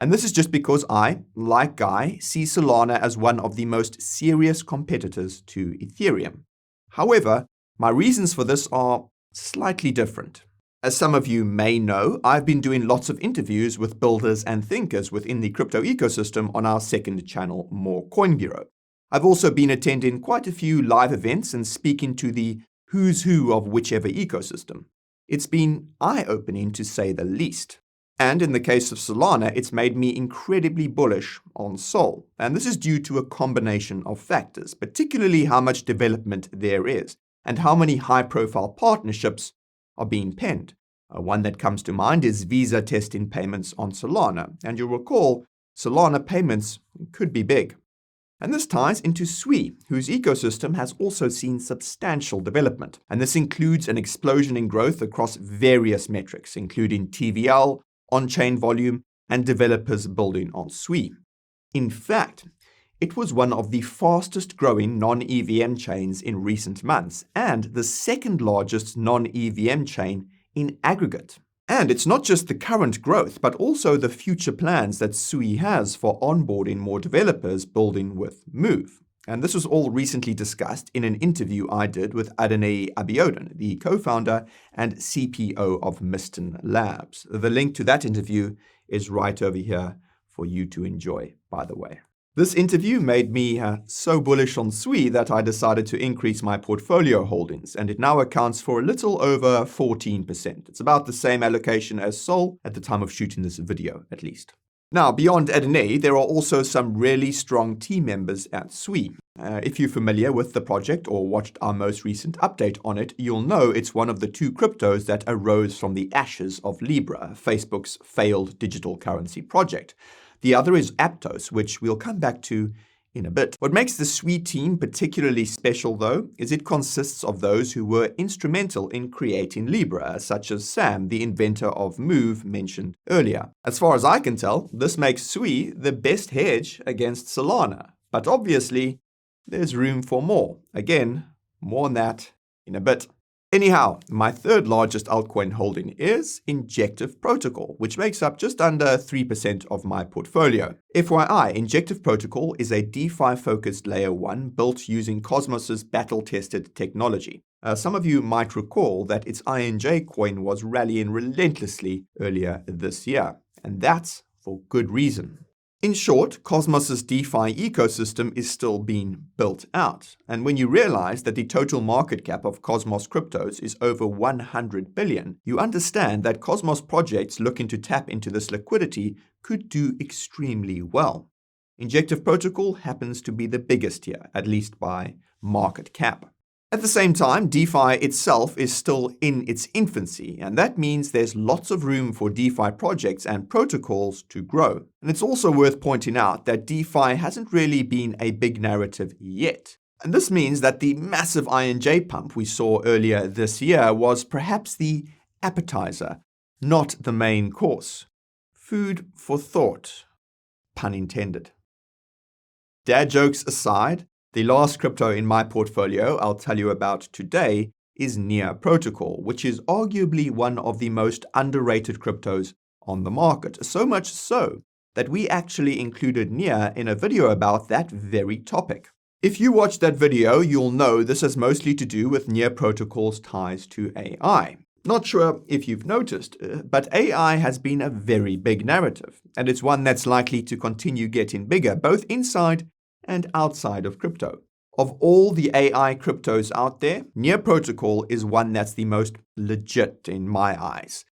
And this is just because I, like Guy, see Solana as one of the most serious competitors to Ethereum. However, my reasons for this are slightly different. As some of you may know, I've been doing lots of interviews with builders and thinkers within the crypto ecosystem on our second channel, More Coin Bureau. I've also been attending quite a few live events and speaking to the who's who of whichever ecosystem. It's been eye-opening to say the least. And in the case of Solana, it's made me incredibly bullish on Sol. And this is due to a combination of factors, particularly how much development there is and how many high-profile partnerships are being penned. One that comes to mind is Visa testing payments on Solana. And you'll recall, Solana payments could be big. And this ties into SWE, whose ecosystem has also seen substantial development. And this includes an explosion in growth across various metrics, including TVL, on-chain volume, and developers building on SWE. In fact, it was one of the fastest growing non-EVM chains in recent months, and the second largest non-EVM chain in aggregate. And it's not just the current growth, but also the future plans that SWE has for onboarding more developers building with Move. And this was all recently discussed in an interview I did with Adonai Abiodun, the co-founder and CPO of Miston Labs. The link to that interview is right over here for you to enjoy, by the way. This interview made me so bullish on SWE that I decided to increase my portfolio holdings, and it now accounts for a little over 14%. It's about the same allocation as Sol at the time of shooting this video, at least. Now, beyond Adonai, there are also some really strong team members at SWE. If you're familiar with the project or watched our most recent update on it, you'll know it's one of the two cryptos that arose from the ashes of Libra, Facebook's failed digital currency project. The other is Aptos, which we'll come back to in a bit. What makes the SWE team particularly special, though, is it consists of those who were instrumental in creating Libra, such as Sam, the inventor of Move mentioned earlier. As far as I can tell, this makes SWE the best hedge against Solana. But obviously, there's room for more. Again, more on that in a bit. Anyhow, my third largest altcoin holding is Injective Protocol, which makes up just under 3% of my portfolio. FYI, Injective Protocol is a DeFi-focused layer 1 built using Cosmos's battle-tested technology. Some of you might recall that its INJ coin was rallying relentlessly earlier this year, and that's for good reason. In short, Cosmos's DeFi ecosystem is still being built out. And when you realize that the total market cap of Cosmos cryptos is over 100 billion, you understand that Cosmos projects looking to tap into this liquidity could do extremely well. Injective Protocol happens to be the biggest here, at least by market cap. At the same time, DeFi itself is still in its infancy, and that means there's lots of room for DeFi projects and protocols to grow. And it's also worth pointing out that DeFi hasn't really been a big narrative yet. And this means that the massive INJ pump we saw earlier this year was perhaps the appetizer, not the main course. Food for thought, pun intended. Dad jokes aside, the last crypto in my portfolio I'll tell you about today is Near Protocol, which is arguably one of the most underrated cryptos on the market. So much so that we actually included Near in a video about that very topic. If you watched that video, you'll know this has mostly to do with Near Protocol's ties to AI. Not sure if you've noticed, but AI has been a very big narrative, and it's one that's likely to continue getting bigger, both inside and outside of crypto. Of all the AI cryptos out there, Near Protocol is one that's the most legit in my eyes.